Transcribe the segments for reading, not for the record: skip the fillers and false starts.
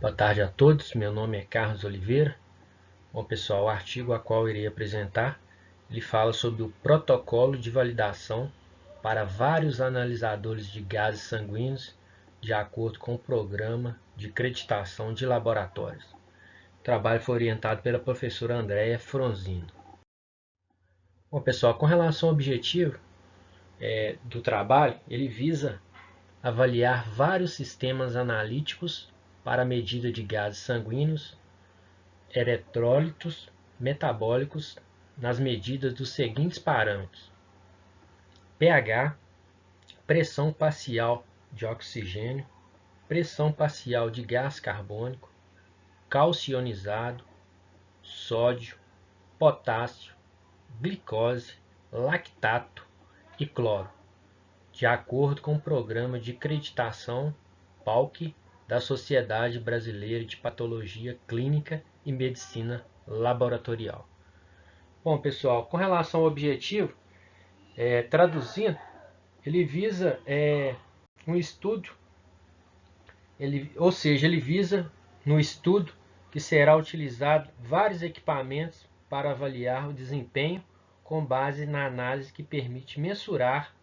Boa tarde a todos, meu nome é Carlos Oliveira. Bom pessoal, o artigo a qual eu irei apresentar, ele fala sobre o protocolo de validação para vários analisadores de gases sanguíneos de acordo com o programa de acreditação de laboratórios. O trabalho foi orientado pela professora Andréa Fronzino. Bom pessoal, com relação ao objetivo do trabalho, ele visa avaliar vários sistemas analíticos para a medida de gases sanguíneos, eletrólitos metabólicos nas medidas dos seguintes parâmetros: pH, pressão parcial de oxigênio, pressão parcial de gás carbônico, cálcio ionizado, sódio, potássio, glicose, lactato e cloro, de acordo com o programa de acreditação PALC da Sociedade Brasileira de Patologia Clínica e Medicina Laboratorial. Bom, pessoal, com relação ao objetivo, traduzindo, ele visa um estudo, ele visa no estudo que será utilizado vários equipamentos para avaliar o desempenho com base na análise que permite mensurar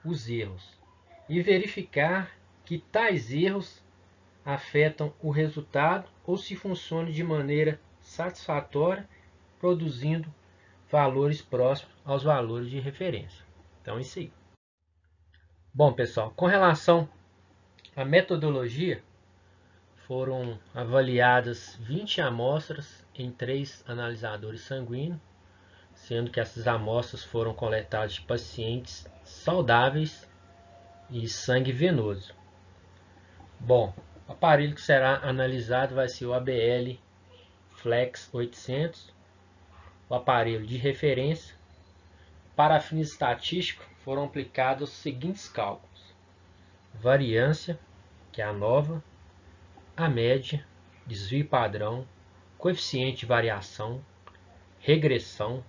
os erros e verificar que tais erros afetam o resultado ou se funcionam de maneira satisfatória, produzindo valores próximos aos valores de referência. Então, isso aí. Bom, pessoal, com relação à metodologia, foram avaliadas 20 amostras em 3 analisadores sanguíneos, sendo que essas amostras foram coletadas de pacientes saudáveis e sangue venoso. Bom, o aparelho que será analisado vai ser o ABL Flex 800, o aparelho de referência. Para fins estatísticos, foram aplicados os seguintes cálculos: variância, que é a nova, a média, desvio padrão, coeficiente de variação, regressão,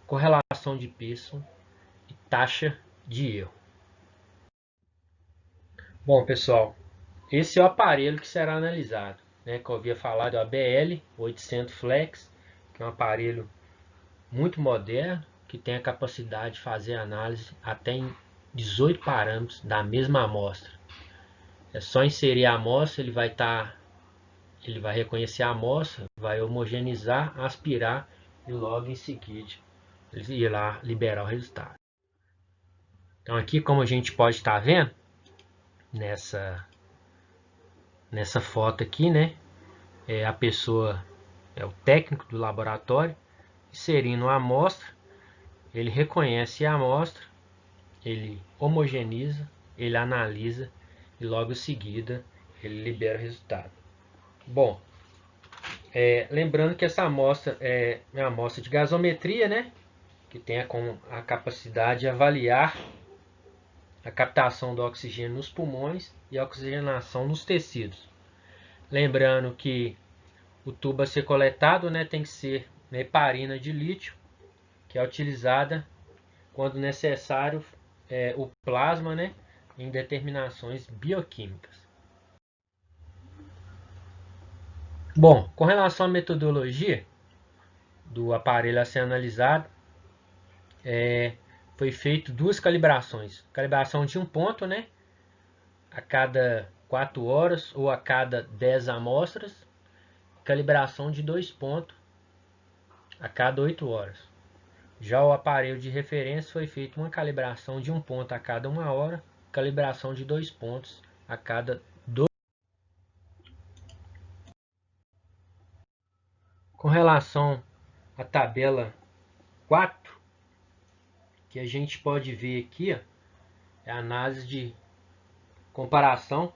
correlação de Pearson e taxa de erro. Bom, pessoal, esse é o aparelho que será analisado, que eu havia falado, é o ABL 800 Flex, que é um aparelho muito moderno, que tem a capacidade de fazer análise até em 18 parâmetros da mesma amostra. É só inserir a amostra, ele vai reconhecer a amostra, vai homogeneizar, aspirar e logo em seguida ele irá liberar o resultado. Então aqui, como a gente pode estar vendo nessa foto aqui, a pessoa é o técnico do laboratório inserindo a amostra, ele reconhece a amostra, ele homogeneiza, ele analisa e logo em seguida ele libera o resultado. Bom, lembrando que essa amostra é uma amostra de gasometria, que tem a capacidade de avaliar a captação do oxigênio nos pulmões e a oxigenação nos tecidos. Lembrando que o tubo a ser coletado tem que ser heparina de lítio, que é utilizada quando necessário o plasma em determinações bioquímicas. Bom, com relação à metodologia do aparelho a ser analisado, foi feito 2 calibrações. Calibração de 1 ponto, a cada 4 horas ou a cada 10 amostras. Calibração de 2 pontos a cada 8 horas. Já o aparelho de referência foi feito uma calibração de 1 ponto a cada 1 hora, calibração de 2 pontos a cada 2. Com relação à tabela 4, que a gente pode ver aqui, é a análise de comparação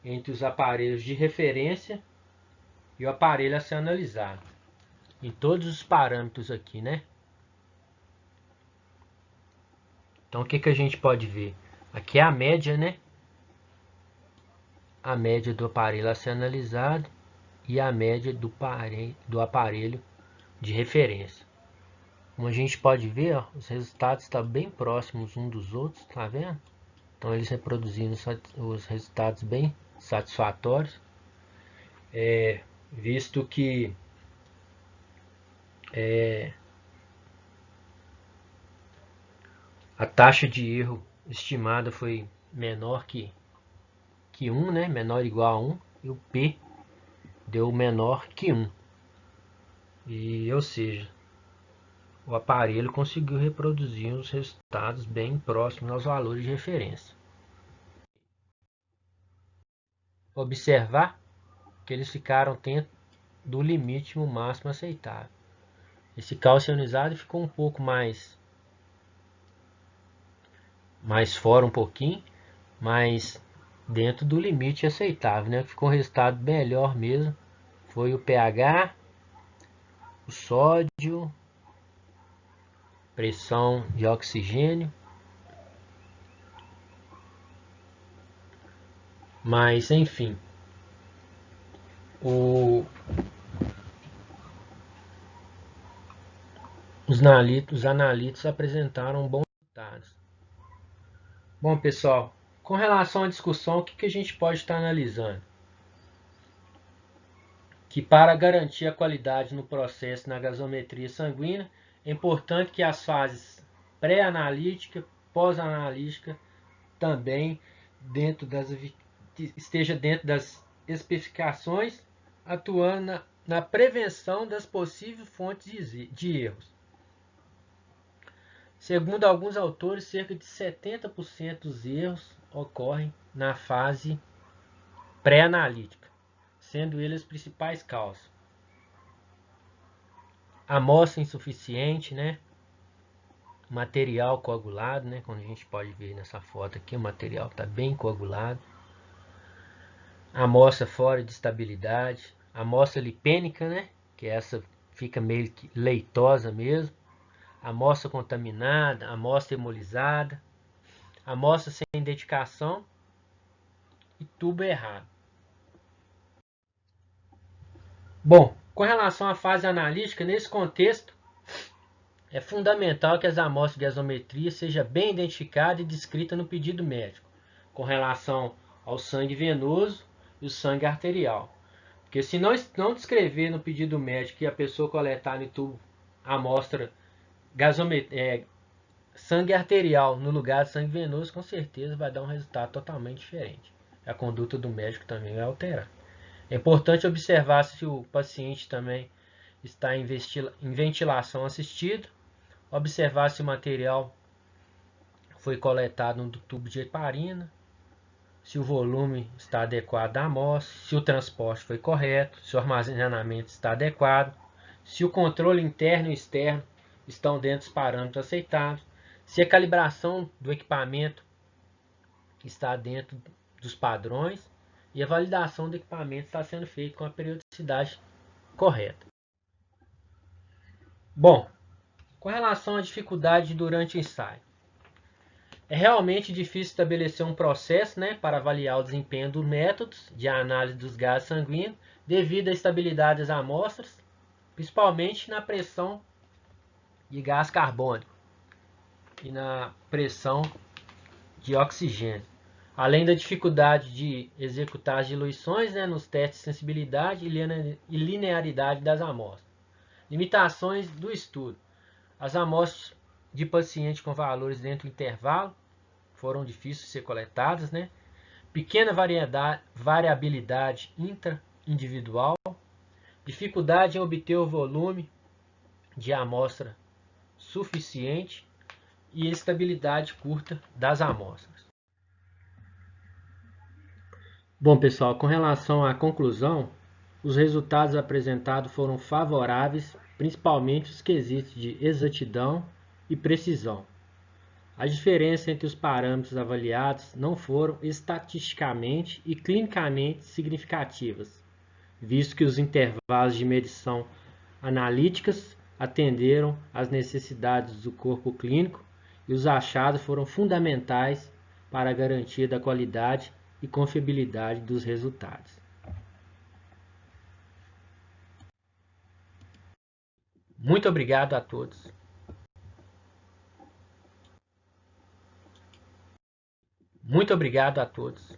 entre os aparelhos de referência e o aparelho a ser analisado. Em todos os parâmetros aqui, Então o que a gente pode ver? Aqui é a média, A média do aparelho a ser analisado e a média do aparelho de referência. Como a gente pode ver, os resultados estão bem próximos uns dos outros, tá vendo? Então eles reproduzindo os resultados bem satisfatórios. visto que a taxa de erro estimada foi menor que 1, né? Menor ou igual a 1, e o P deu menor que 1. Ou seja, o aparelho conseguiu reproduzir os resultados bem próximos aos valores de referência. Observar que eles ficaram dentro do limite máximo aceitável. Esse cálcio ionizado ficou um pouco mais fora um pouquinho, mas dentro do limite aceitável, né? Ficou um resultado melhor mesmo. Foi o pH, o sódio, pressão de oxigênio. Mas enfim, os analitos apresentaram bons resultados. Bom, pessoal, com relação à discussão, o que a gente pode estar analisando? Que para garantir a qualidade no processo na gasometria sanguínea, é importante que as fases pré-analítica, pós-analítica também esteja dentro das especificações, atuando na prevenção das possíveis fontes de erros. Segundo alguns autores, cerca de 70% dos erros ocorrem na fase pré-analítica, sendo eles as principais causas. Amostra insuficiente, né? Material coagulado, né? Como a gente pode ver nessa foto aqui, o material está bem coagulado. Amostra fora de estabilidade. Amostra lipênica, né? Que essa fica meio que leitosa mesmo. Amostra contaminada, amostra hemolizada, amostra sem identificação e tubo errado. Bom, com relação à fase analítica, nesse contexto, é fundamental que as amostras de gasometria sejam bem identificadas e descritas no pedido médico, com relação ao sangue venoso e o sangue arterial. Porque se não descrever no pedido médico que a pessoa coletar no tubo a amostra sangue arterial no lugar de sangue venoso, com certeza vai dar um resultado totalmente diferente. A conduta do médico também vai alterar. É importante observar se o paciente também está em ventilação assistida, observar se o material foi coletado no tubo de heparina, se o volume está adequado à amostra, se o transporte foi correto, se o armazenamento está adequado, se o controle interno e externo estão dentro dos parâmetros aceitáveis, se a calibração do equipamento está dentro dos padrões e a validação do equipamento está sendo feita com a periodicidade correta. Bom, com relação à dificuldade durante o ensaio, é realmente difícil estabelecer um processo, né, para avaliar o desempenho dos métodos de análise dos gases sanguíneos devido à estabilidade das amostras, principalmente na pressão de gás carbônico e na pressão de oxigênio. Além da dificuldade de executar as diluições, né, nos testes de sensibilidade e linearidade das amostras. Limitações do estudo. As amostras de paciente com valores dentro do intervalo foram difíceis de ser coletadas, né? Pequena variabilidade intra-individual, dificuldade em obter o volume de amostra suficiente e estabilidade curta das amostras. Bom, pessoal, com relação à conclusão, os resultados apresentados foram favoráveis, principalmente os quesitos de exatidão e precisão. A diferença entre os parâmetros avaliados não foram estatisticamente e clinicamente significativas, visto que os intervalos de medição analíticas atenderam às necessidades do corpo clínico e os achados foram fundamentais para a garantia da qualidade e confiabilidade dos resultados. Muito obrigado a todos. Muito obrigado a todos.